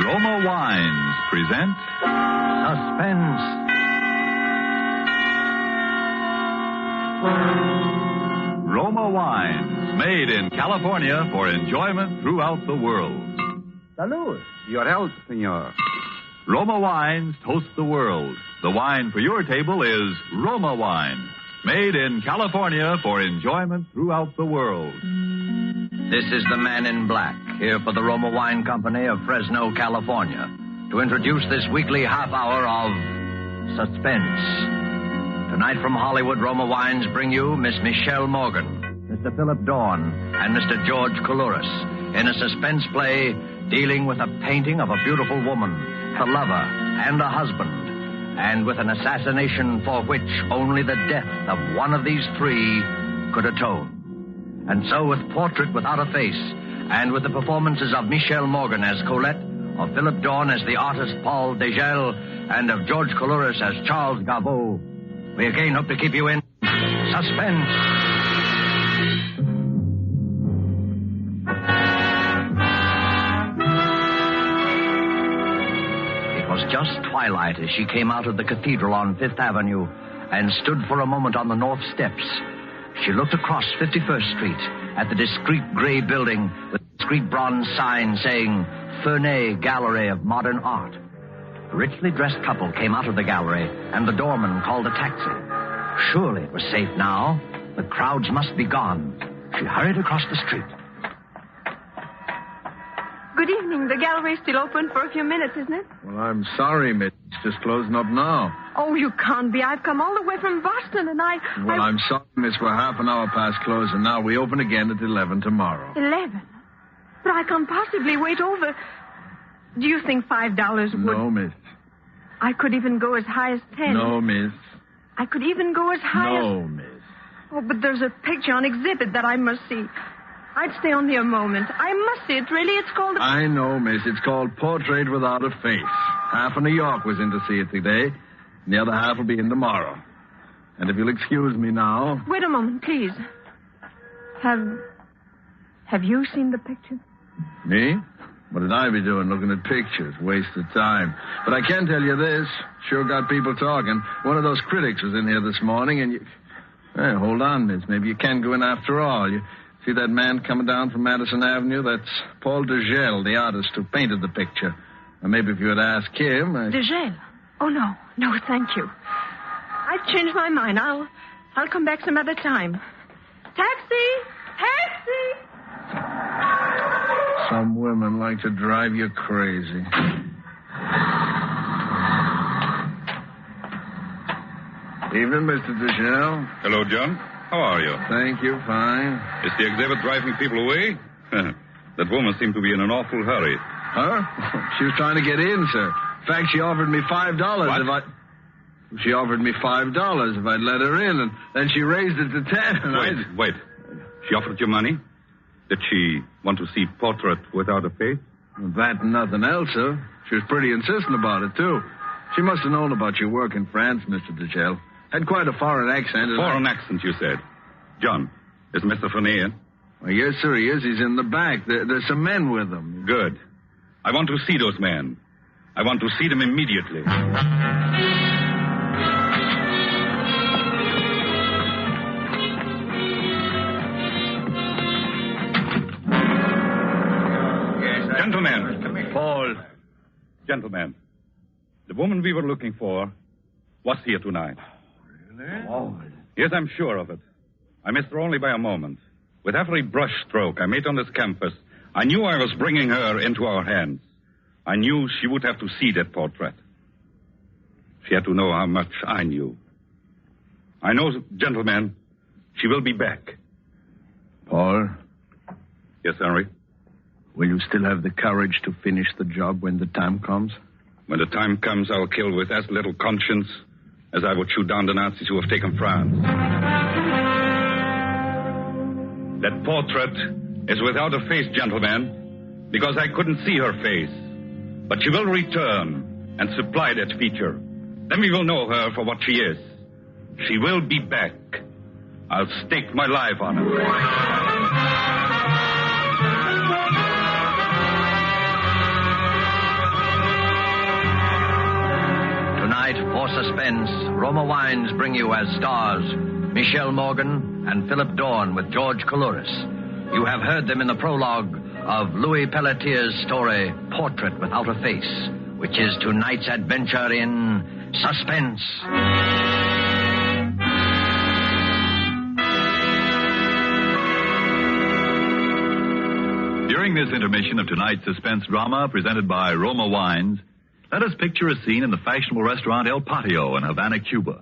Roma Wines present Suspense. Roma Wines, made in California for enjoyment throughout the world. Salud. Your health, senor. Roma Wines toast the world. The wine for your table is Roma Wine, made in California for enjoyment throughout the world. This is the Man in Black, here for the Roma Wine Company of Fresno, California, to introduce this weekly half hour of Suspense. Tonight from Hollywood, Roma Wines bring you Miss Michelle Morgan, Mr. Philip Dorn, and Mr. George Coulouris in a suspense play dealing with a painting of a beautiful woman, her lover, and a husband, and with an assassination for which only the death of one of these three could atone. And so with Portrait Without a Face, and with the performances of Michelle Morgan as Colette, of Philip Dorn as the artist Paul Degel, and of George Coulouris as Charles Gavot, we again hope to keep you in suspense. It was just twilight as she came out of the cathedral on Fifth Avenue and stood for a moment on the north steps. She looked across 51st Street at the discreet gray building with a discreet bronze sign saying Ferney Gallery of Modern Art. A richly dressed couple came out of the gallery, and the doorman called a taxi. Surely it was safe now. The crowds must be gone. She hurried across the street. Good evening. The gallery's still open for a few minutes, isn't it? Well, I'm sorry, miss. It's just closing up now. Oh, you can't be. I've come all the way from Boston, and Well, I'm sorry, miss. We're half an hour past closing now. We open again at 11 tomorrow. 11? But I can't possibly wait over. Do you think $5 would... No, miss. I could even go as high as 10. No, miss. I could even go as high as... No, miss. Oh, but there's a picture on exhibit that I must see. I'd stay only a moment. I must see it, really. It's called... I know, miss. It's called Portrait Without a Face. Half of New York was in to see it today, and the other half will be in tomorrow. And if you'll excuse me now... Wait a moment, please. Have you seen the picture? Me? What did I be doing looking at pictures? Waste of time. But I can tell you this. Sure got people talking. One of those critics was in here this morning, and you... Hey, hold on, miss. Maybe you can go in after all. You see that man coming down from Madison Avenue? That's Paul Degel, the artist who painted the picture. Or maybe if you would ask him... Degel? Oh, no. No, thank you. I've changed my mind. I'll come back some other time. Taxi! Taxi! Some women like to drive you crazy. Evening, Mr. Degel. Hello, John. How are you? Thank you, fine. Is the exhibit driving people away? That woman seemed to be in an awful hurry. Huh? She was trying to get in, sir. In fact, she offered me $5 What? She offered me $5 if I'd let her in, and then she raised it to 10. Wait. She offered you money? Did she want to see Portrait Without a Face? That and nothing else, sir. She was pretty insistent about it, too. She must have known about your work in France, Mr. Degel. Had quite a foreign accent. Foreign accent, you said. John, is Mr. Ferney in? Well, yes, sir, he is. He's in the back. There's some men with him. Good. I want to see those men. I want to see them immediately. Gentlemen. Paul. Gentlemen, the woman we were looking for was here tonight. Really? Oh. Yes, I'm sure of it. I missed her only by a moment. With every brush stroke I made on this canvas, I knew I was bringing her into our hands. I knew she would have to see that portrait. She had to know how much I knew. I know, gentlemen, she will be back. Paul? Yes, Henry? Will you still have the courage to finish the job when the time comes? When the time comes, I'll kill with as little conscience as I would shoot down the Nazis who have taken France. That portrait is without a face, gentlemen, because I couldn't see her face. But she will return and supply that feature. Then we will know her for what she is. She will be back. I'll stake my life on it. For Suspense, Roma Wines bring you as stars Michelle Morgan and Philip Dorn with George Coulouris. You have heard them in the prologue of Louis Pelletier's story, Portrait Without a Face, which is tonight's adventure in Suspense. During this intermission of tonight's suspense drama presented by Roma Wines, let us picture a scene in the fashionable restaurant El Patio in Havana, Cuba.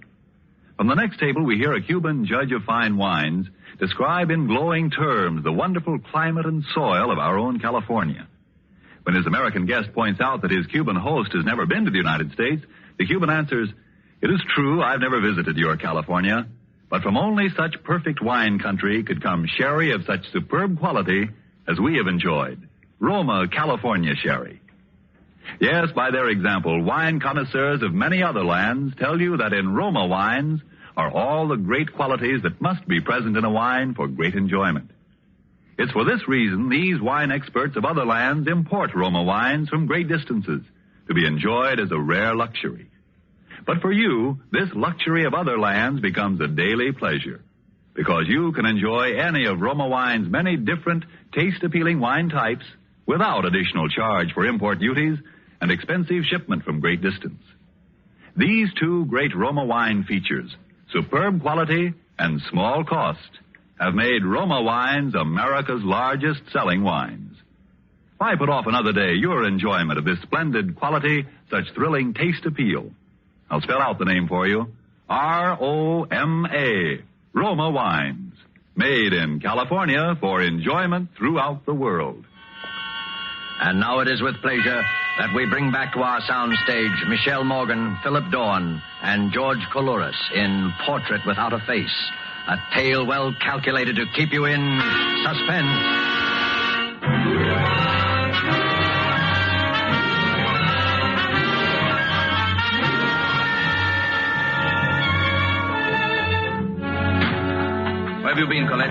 From the next table, we hear a Cuban judge of fine wines describe in glowing terms the wonderful climate and soil of our own California. When his American guest points out that his Cuban host has never been to the United States, the Cuban answers, "It is true, I've never visited your California, but from only such perfect wine country could come sherry of such superb quality as we have enjoyed. Roma, California sherry." Yes, by their example, wine connoisseurs of many other lands tell you that in Roma wines are all the great qualities that must be present in a wine for great enjoyment. It's for this reason these wine experts of other lands import Roma wines from great distances to be enjoyed as a rare luxury. But for you, this luxury of other lands becomes a daily pleasure, because you can enjoy any of Roma wine's many different, taste-appealing wine types without additional charge for import duties and expensive shipment from great distance. These two great Roma wine features, superb quality and small cost, have made Roma wines America's largest selling wines. Why put off another day your enjoyment of this splendid quality, such thrilling taste appeal? I'll spell out the name for you. R-O-M-A, Roma Wines, made in California for enjoyment throughout the world. And now it is with pleasure that we bring back to our soundstage Michelle Morgan, Philip Dorn, and George Coulouris in Portrait Without a Face, a tale well calculated to keep you in suspense. Where have you been, Colette?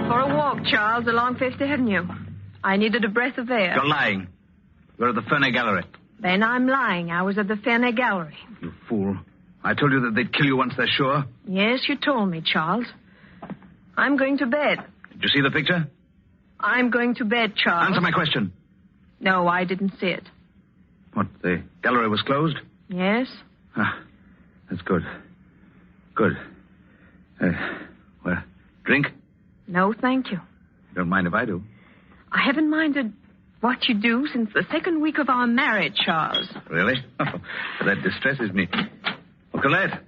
For a walk, Charles, along Fifth Avenue. I needed a breath of air. You're lying. You're at the Ferney Gallery. Then I'm lying. I was at the Ferney Gallery. You fool. I told you that they'd kill you once they're sure. Yes, you told me, Charles. I'm going to bed. Did you see the picture? I'm going to bed, Charles. Answer my question. No, I didn't see it. What, the gallery was closed? Yes? Ah, that's good. Good. Well, drink? No, thank you. Don't mind if I do. I haven't minded what you do since the second week of our marriage, Charles. Really? Oh, that distresses me. Oh, Colette,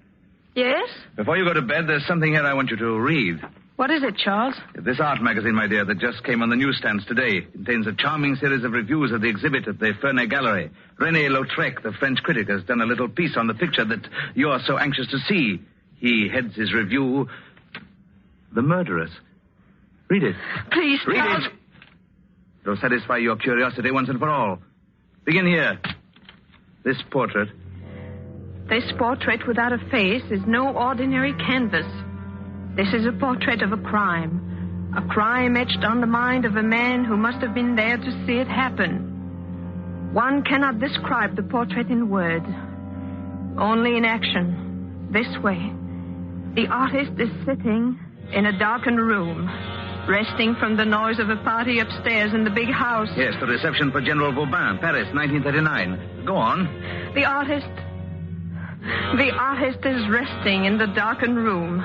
Yes? before you go to bed, there's something here I want you to read. What is it, Charles? This art magazine, my dear, that just came on the newsstands today, contains a charming series of reviews of the exhibit at the Ferney Gallery. René Lautrec, the French critic, has done a little piece on the picture that you're so anxious to see. He heads his review, The Murderess. Read it. Please, Read Charles. it. It'll satisfy your curiosity once and for all. Begin here. This portrait. This portrait without a face is no ordinary canvas. This is a portrait of a crime etched on the mind of a man who must have been there to see it happen. One cannot describe the portrait in words, only in action. This way. The artist is sitting in a darkened room, resting from the noise of a party upstairs in the big house. Yes, the reception for General Vauban, Paris, 1939. Go on. The artist is resting in the darkened room.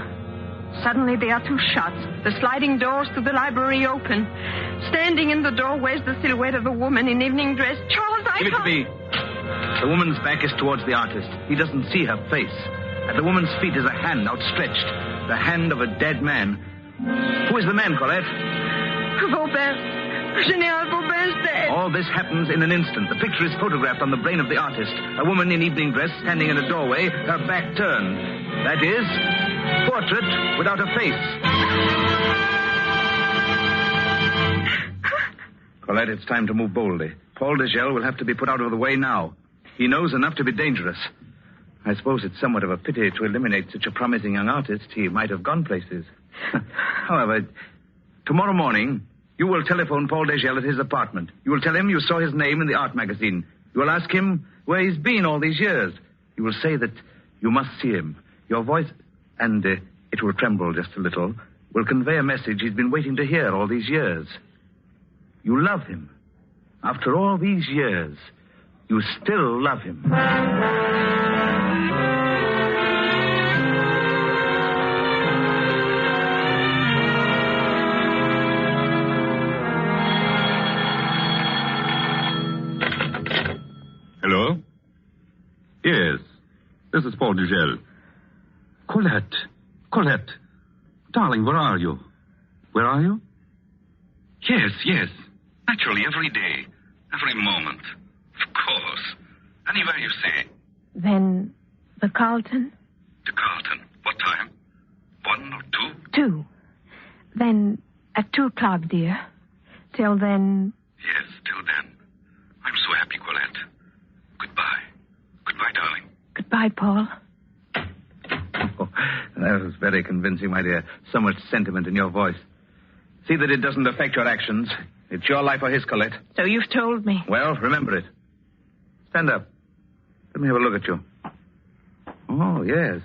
Suddenly there are two shots. The sliding doors to the library open. Standing in the doorway is the silhouette of a woman in evening dress. Charles, I Give it to me. The woman's back is towards the artist. He doesn't see her face. At the woman's feet is a hand outstretched. The hand of a dead man. Who is the man, Colette? Vauban. General Vauban's dead. All this happens in an instant. The picture is photographed on the brain of the artist. A woman in evening dress standing in a doorway, her back turned. That is, portrait without a face. Colette, it's time to move boldly. Paul Degel will have to be put out of the way now. He knows enough to be dangerous. I suppose it's somewhat of a pity to eliminate such a promising young artist. He might have gone places. However, tomorrow morning, you will telephone Paul Degel at his apartment. You will tell him you saw his name in the art magazine. You will ask him where he's been all these years. You will say that you must see him. Your voice, and it will tremble just a little, will convey a message he's been waiting to hear all these years. You love him. After all these years, you still love him. Hello? Yes. This is Paul Dugel. Colette. Darling, where are you? Where are you? Yes. Naturally, every day. Every moment. Of course. Anywhere you say. Then the Carlton? To Carlton. What time? 1 or 2? 2. Then at 2 o'clock, dear. Till then... Yes, till then. I'm so happy, Colette. Goodbye. Goodbye, darling. Goodbye, Paul. Oh, that was very convincing, my dear. So much sentiment in your voice. See that it doesn't affect your actions. It's your life or his, Colette. So you've told me. Well, remember it. Stand up. Let me have a look at you. Oh, yes.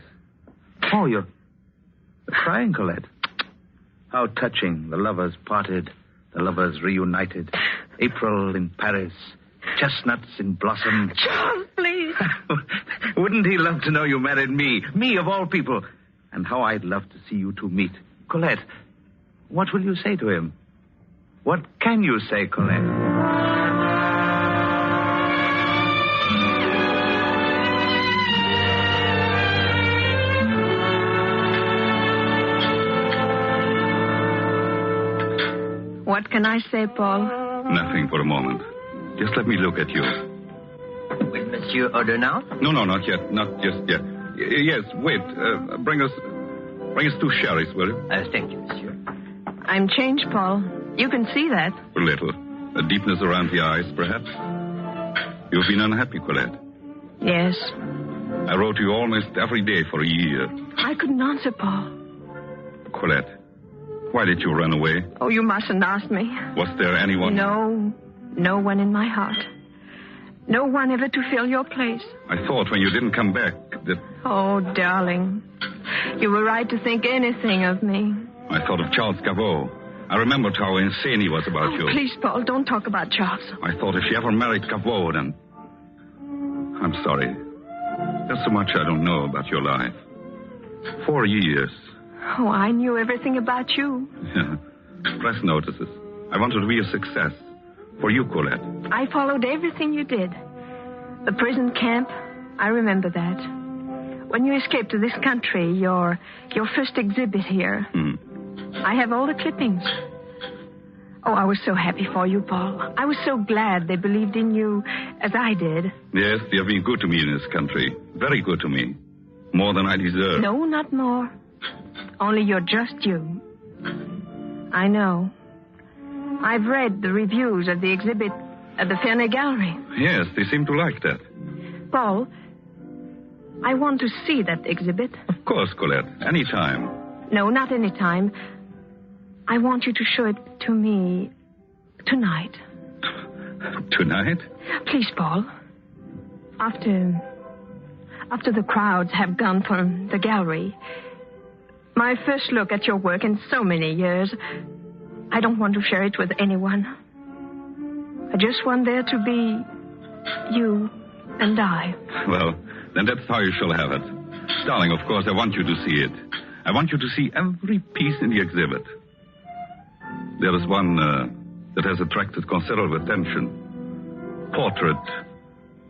Oh, you're crying, Colette. How touching. The lovers parted. The lovers reunited. April in Paris. Chestnuts in blossom. Charles, please. Wouldn't he love to know you married me? Me, of all people. And how I'd love to see you two meet. Colette, what will you say to him? What can you say, Colette? What can I say, Paul? Nothing for a moment. Just let me look at you. With Monsieur Ordonal? No, not yet. Not just yet. Yes, wait. Bring us 2 sherries, will you? Thank you, monsieur. I'm changed, Paul. You can see that. A little. A deepness around the eyes, perhaps. You've been unhappy, Colette. Yes. I wrote to you almost every day for a year. I couldn't answer, Paul. Colette, why did you run away? Oh, you mustn't ask me. Was there anyone? No one in my heart. No one ever to fill your place. I thought when you didn't come back that... Oh, darling. You were right to think anything of me. I thought of Charles Cabot. I remembered how insane he was about you. Please, Paul, don't talk about Charles. I thought if she ever married Cabot, then... I'm sorry. There's so much I don't know about your life. 4 years. Oh, I knew everything about you. Yeah. Press notices. I wanted to be a success. For you, Colette. I followed everything you did. The prison camp, I remember that. When you escaped to this country, your first exhibit here. I have all the clippings. Oh, I was so happy for you, Paul. I was so glad they believed in you as I did. Yes, they have been good to me in this country. Very good to me. More than I deserve. No, not more. Only you're just you. I know. I've read the reviews of the exhibit at the Ferney Gallery. Yes, they seem to like that. Paul, I want to see that exhibit. Of course, Colette. Any time. No, not any time. I want you to show it to me tonight. Tonight? Please, Paul. After the crowds have gone from the gallery, my first look at your work in so many years, I don't want to share it with anyone. I just want there to be you and I. Well, then that's how you shall have it. Darling, of course, I want you to see it. I want you to see every piece in the exhibit. There is one that has attracted considerable attention. Portrait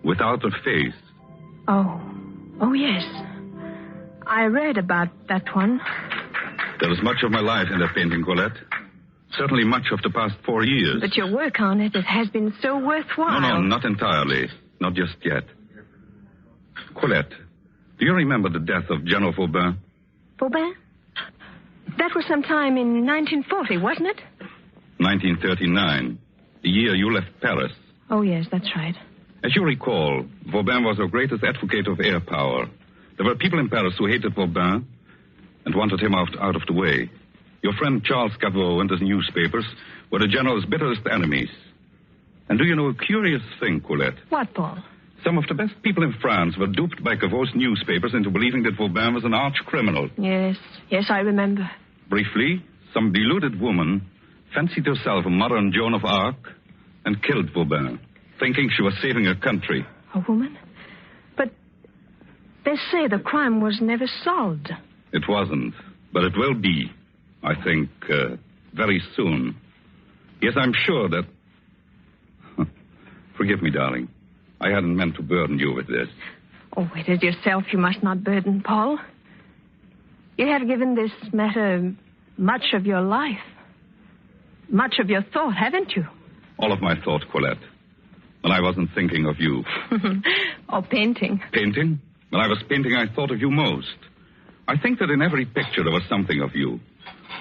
without a face. Oh, yes. I read about that one. There is much of my life in that painting, Colette. Certainly much of the past 4 years. But your work on it has been so worthwhile. No, not entirely. Not just yet. Colette, do you remember the death of General Vauban? Vauban? That was sometime in 1940, wasn't it? 1939. The year you left Paris. Oh, yes, that's right. As you recall, Vauban was our greatest advocate of air power. There were people in Paris who hated Vauban and wanted him out of the way. Your friend Charles Cabot and his newspapers were the general's bitterest enemies. And do you know a curious thing, Colette? What, Paul? Some of the best people in France were duped by Cavot's newspapers into believing that Vauban was an arch criminal. Yes, I remember. Briefly, some deluded woman fancied herself a modern Joan of Arc and killed Vauban, thinking she was saving her country. A woman? But they say the crime was never solved. It wasn't, but it will be, I think, very soon. Yes, I'm sure that... Forgive me, darling. I hadn't meant to burden you with this. Oh, it is yourself you must not burden, Paul. You have given this matter much of your life. Much of your thought, haven't you? All of my thought, Colette. When I wasn't thinking of you. Or painting. Painting? When I was painting, I thought of you most. I think that in every picture there was something of you.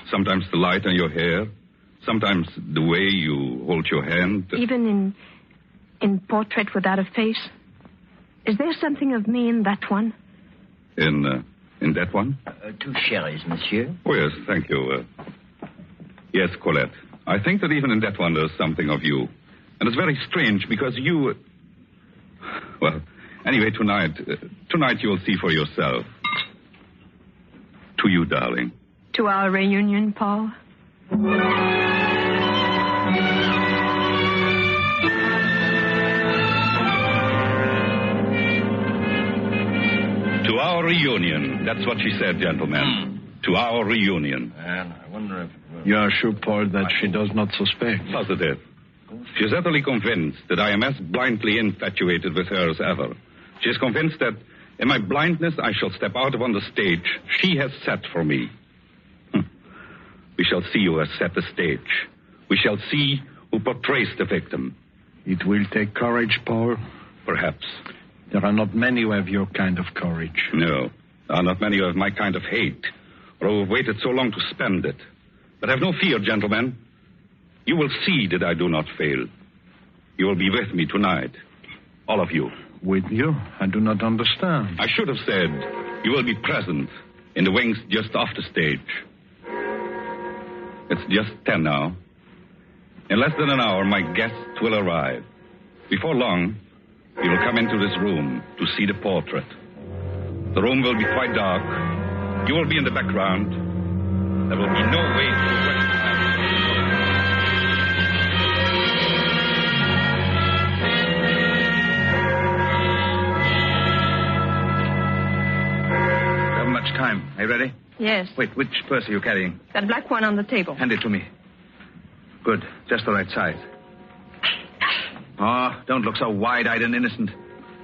Sometimes the light on your hair. Sometimes the way you hold your hand. Even in Portrait Without a Face? Is there something of me in that one? In that one? 2 sherries, monsieur. Oh, yes, thank you. Yes, Colette. I think that even in that one there's something of you. And it's very strange because you... Well, anyway, tonight you'll see for yourself. To you, darling. To our reunion, Paul. To our reunion. That's what she said, gentlemen. To our reunion. And I wonder if... You are sure, Paul, that she does not suspect? Positive. She is utterly convinced that I am as blindly infatuated with her as ever. She is convinced that in my blindness I shall step out upon the stage she has set for me. We shall see who has set the stage. We shall see who portrays the victim. It will take courage, Paul. Perhaps. There are not many who have your kind of courage. No, there are not many who have my kind of hate, or who have waited so long to spend it. But have no fear, gentlemen. You will see that I do not fail. You will be with me tonight. All of you. With you? I do not understand. I should have said you will be present in the wings just off the stage. It's just 10 now. In less than an hour, my guests will arrive. Before long, you will come into this room to see the portrait. The room will be quite dark. You will be in the background. There will be no way to recognize You haven't much time. Are you ready? Yes. Wait, which purse are you carrying? That black one on the table. Hand it to me. Good. Just the right size. Oh, don't look so wide-eyed and innocent.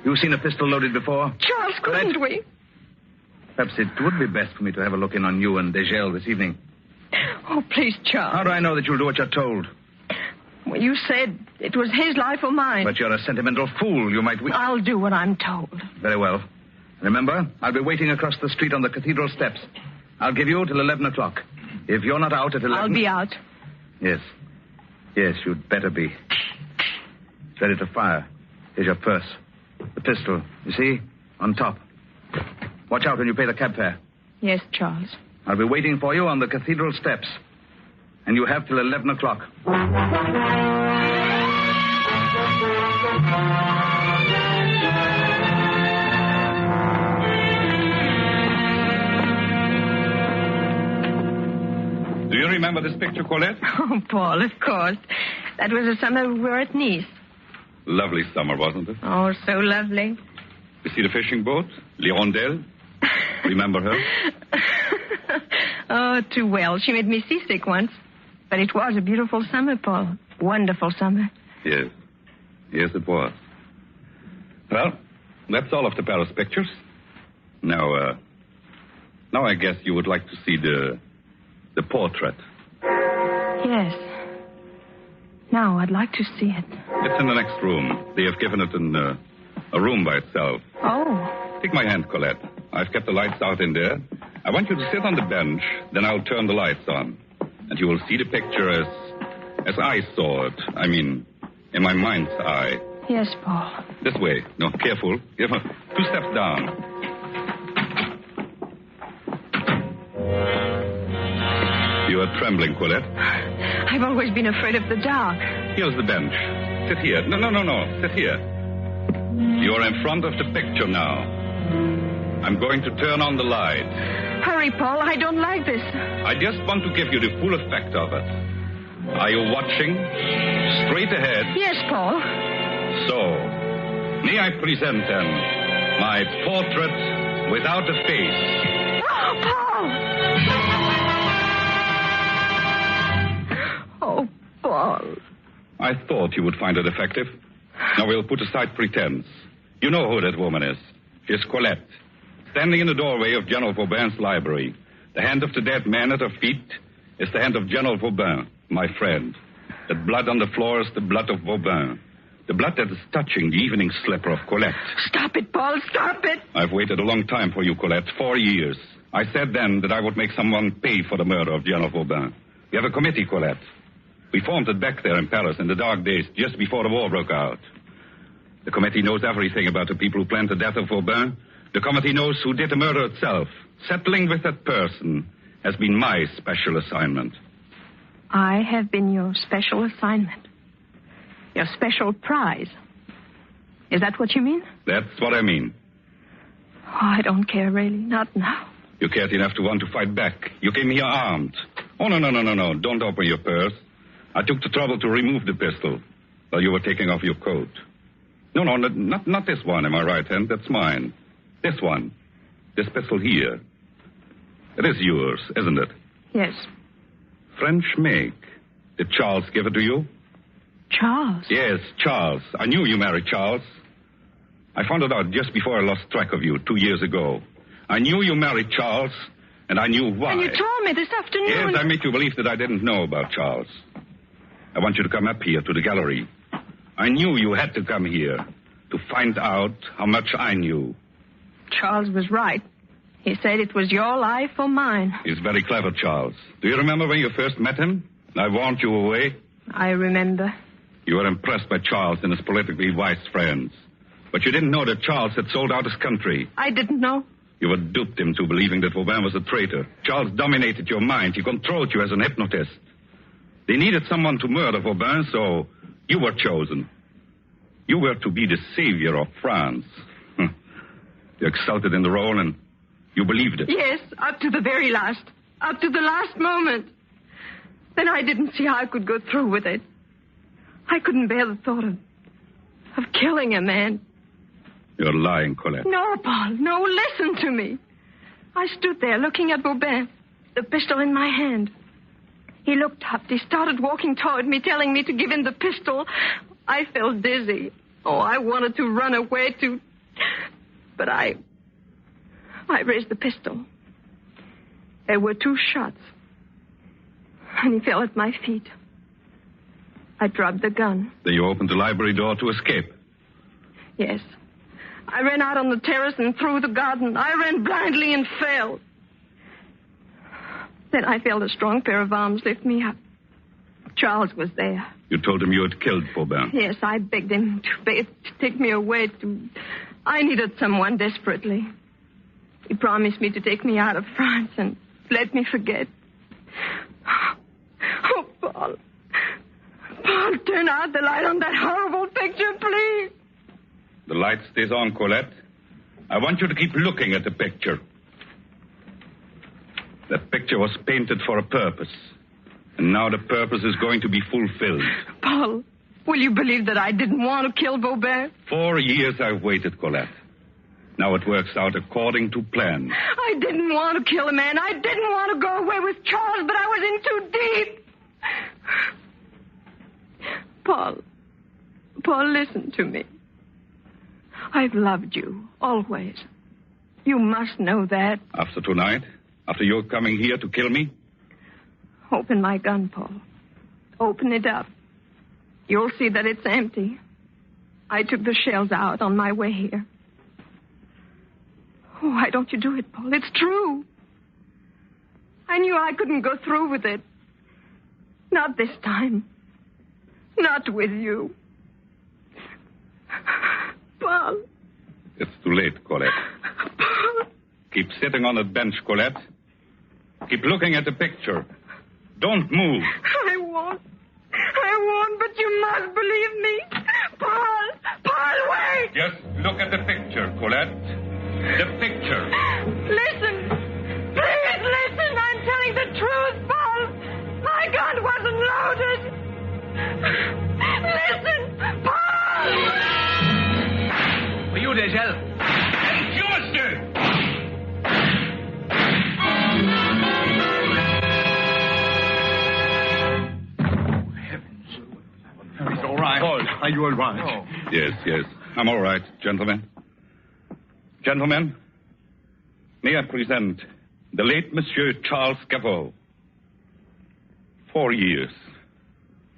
You've seen a pistol loaded before? Charles, couldn't we? Perhaps it would be best for me to have a look in on you and Degel this evening. Oh, please, Charles. How do I know that you'll do what you're told? Well, you said it was his life or mine. But you're a sentimental fool. You might... I'll do what I'm told. Very well. Remember, I'll be waiting across the street on the cathedral steps. I'll give you till 11 o'clock. If you're not out at 11... I'll be out. Yes. Yes, you'd better be. It's ready to fire. Here's your purse. The pistol, you see? On top. Watch out when you pay the cab fare. Yes, Charles. I'll be waiting for you on the cathedral steps. And you have till 11 o'clock. Do you remember this picture, Colette? Oh, Paul, of course. That was the summer we were at Nice. Lovely summer, wasn't it? Oh, so lovely. You see the fishing boat? L'Hirondelle? Remember her? Oh, too well. She made me seasick once. But it was a beautiful summer, Paul. Wonderful summer. Yes. Yes, it was. Well, that's all of the Paris pictures. Now I guess you would like to see the portrait. Yes. Now, I'd like to see it. It's in the next room. They have given it a room by itself. Oh. Take my hand, Colette. I've kept the lights out in there. I want you to sit on the bench, then I'll turn the lights on. And you will see the picture as I saw it. I mean, in my mind's eye. Yes, Paul. This way. No, careful. 2 steps down. You are trembling, Colette. I've always been afraid of the dark. Here's the bench. Sit here. No. Sit here. You're in front of the picture now. I'm going to turn on the light. Hurry, Paul. I don't like this. I just want to give you the full effect of it. Are you watching? Straight ahead. Yes, Paul. So, may I present then my portrait without a face? Paul! Oh, Paul. I thought you would find it effective. Now we'll put aside pretense. You know who that woman is. She's Colette, standing in the doorway of General Vauban's library. The hand of the dead man at her feet is the hand of General Vauban, my friend. That blood on the floor is the blood of Vauban. The blood that is touching the evening slipper of Colette. Stop it, Paul. Stop it. I've waited a long time for you, Colette. 4 years. I said then that I would make someone pay for the murder of General Vauban. We have a committee, Colette. We formed it back there in Paris in the dark days, just before the war broke out. The committee knows everything about the people who planned the death of Vauban. The committee knows who did the murder itself. Settling with that person has been my special assignment. I have been your special assignment. Your special prize. Is that what you mean? That's what I mean. Oh, I don't care, really. Not now. You cared enough to want to fight back. You came here armed. Oh, no. Don't open your purse. I took the trouble to remove the pistol while you were taking off your coat. No, not this one in my right hand. That's mine. This one. This pistol here. It is yours, isn't it? Yes. French make. Did Charles give it to you? Charles? Yes, Charles. I knew you married Charles. I found it out just before I lost track of you 2 years ago. I knew you married Charles, and I knew why. And you told me this afternoon. Yes, I made you believe that I didn't know about Charles. I want you to come up here to the gallery. I knew you had to come here to find out how much I knew. Charles was right. He said it was your life or mine. He's very clever, Charles. Do you remember when you first met him? I warned you away. I remember. You were impressed by Charles and his politically wise friends. But you didn't know that Charles had sold out his country. I didn't know. You had duped him to believing that Vauban was a traitor. Charles dominated your mind. He controlled you as an hypnotist. They needed someone to murder Vauban, so you were chosen. You were to be the savior of France. You exulted in the role and you believed it. Yes, up to the very last. Up to the last moment. Then I didn't see how I could go through with it. I couldn't bear the thought of killing a man. You're lying, Colette. No, Paul, no, listen to me. I stood there looking at Vauban, the pistol in my hand. He looked up. He started walking toward me, telling me to give him the pistol. I felt dizzy. Oh, I wanted to run away to... But I raised the pistol. There were 2 shots. And he fell at my feet. I dropped the gun. Then you opened the library door to escape. Yes. I ran out on the terrace and through the garden. I ran blindly and fell. Then I felt a strong pair of arms lift me up. Charles was there. You told him you had killed Vauban. Yes, I begged him to take me away I needed someone desperately. He promised me to take me out of France and let me forget. Oh, Paul. Paul, turn out the light on that horrible picture, please. The light stays on, Colette. I want you to keep looking at the picture. That picture was painted for a purpose. And now the purpose is going to be fulfilled. Paul, will you believe that I didn't want to kill Vauban? 4 years I've waited, Colette. Now it works out according to plan. I didn't want to kill a man. I didn't want to go away with Charles, but I was in too deep. Paul, listen to me. I've loved you, always. You must know that. After tonight? After you're coming here to kill me? Open my gun, Paul. Open it up. You'll see that it's empty. I took the shells out on my way here. Oh, why don't you do it, Paul? It's true. I knew I couldn't go through with it. Not this time. Not with you. Paul. It's too late, Colette. Paul. Keep sitting on that bench, Colette. Keep looking at the picture. Don't move. I won't, but you must believe me. Paul, wait. Just The picture. Listen. Please listen. I'm telling the truth, Paul. My gun wasn't loaded. Listen, Paul! For you, Deschelles. It's yours, sir. He's all right. Paul, are you all right? Oh. Yes. I'm all right, gentlemen. Gentlemen, may I present the late Monsieur Charles Gaveau. 4 years.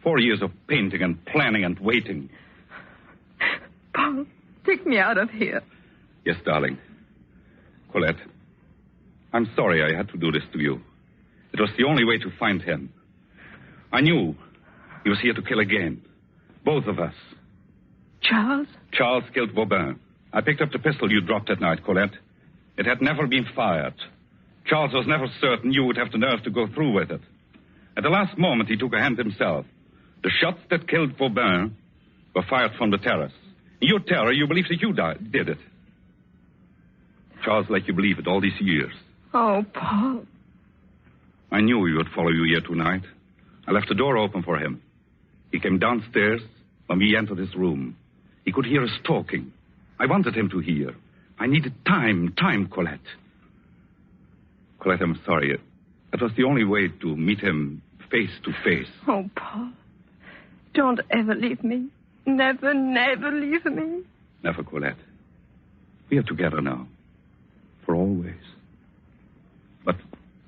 4 years of painting and planning and waiting. Paul, take me out of here. Yes, darling. Colette, I'm sorry I had to do this to you. It was the only way to find him. I knew he was here to kill again. Both of us. Charles? Charles killed Vauban. I picked up the pistol you dropped that night, Colette. It had never been fired. Charles was never certain you would have the nerve to go through with it. At the last moment, he took a hand himself. The shots that killed Vauban were fired from the terrace. In your terror, you believed that you did it. Charles let you believe it all these years. Oh, Paul. I knew he would follow you here tonight. I left the door open for him. He came downstairs when we entered his room. He could hear us talking. I wanted him to hear. I needed time, Colette. Colette, I'm sorry. That was the only way to meet him face to face. Oh, Paul. Don't ever leave me. Never leave me. Never, Colette. We are together now. For always. But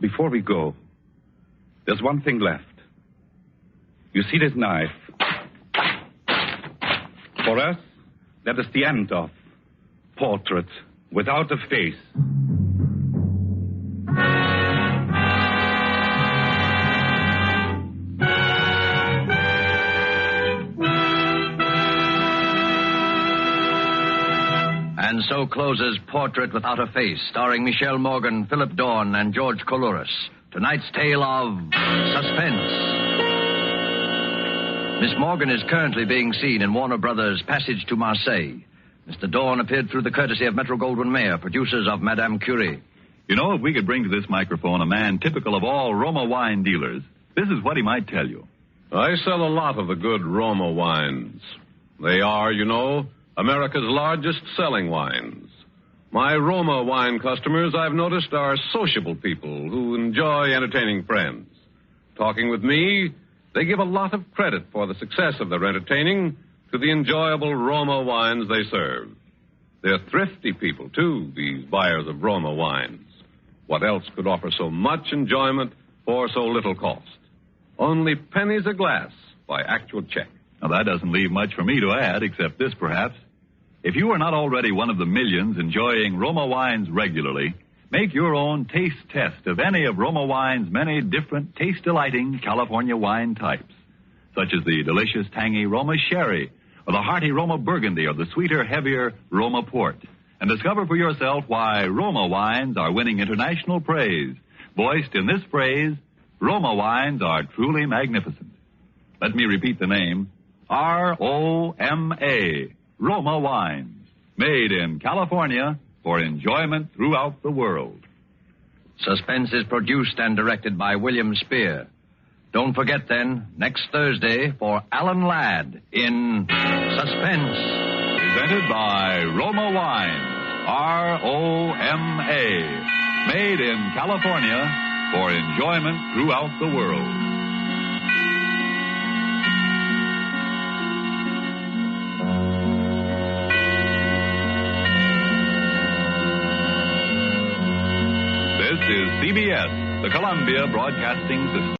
before we go, there's one thing left. You see this knife? For us, that is the end of Portrait Without a Face. And so closes Portrait Without a Face, starring Michelle Morgan, Philip Dorn, and George Coulouris. Tonight's tale of Suspense. Miss Morgan is currently being seen in Warner Brothers' Passage to Marseille. Mr. Dorn appeared through the courtesy of Metro-Goldwyn-Mayer, producers of Madame Curie. You know, if we could bring to this microphone a man typical of all Roma wine dealers, this is what he might tell you. I sell a lot of the good Roma wines. They are, you know, America's largest selling wines. My Roma wine customers, I've noticed, are sociable people who enjoy entertaining friends. Talking with me, they give a lot of credit for the success of their entertaining to the enjoyable Roma wines they serve. They're thrifty people, too, these buyers of Roma wines. What else could offer so much enjoyment for so little cost? Only pennies a glass by actual check. Now, that doesn't leave much for me to add, except this, perhaps. If you are not already one of the millions enjoying Roma wines regularly, make your own taste test of any of Roma wine's many different taste-delighting California wine types, such as the delicious, tangy Roma Sherry, or the hearty Roma Burgundy, or the sweeter, heavier Roma Port. And discover for yourself why Roma wines are winning international praise. Voiced in this phrase, Roma wines are truly magnificent. Let me repeat the name. R-O-M-A, Roma wines. Made in California for enjoyment throughout the world. Suspense is produced and directed by William Spear. Don't forget, then, next Thursday for Alan Ladd in Suspense. Presented by Roma Wines, R-O-M-A. Made in California for enjoyment throughout the world. This is CBS, the Columbia Broadcasting System.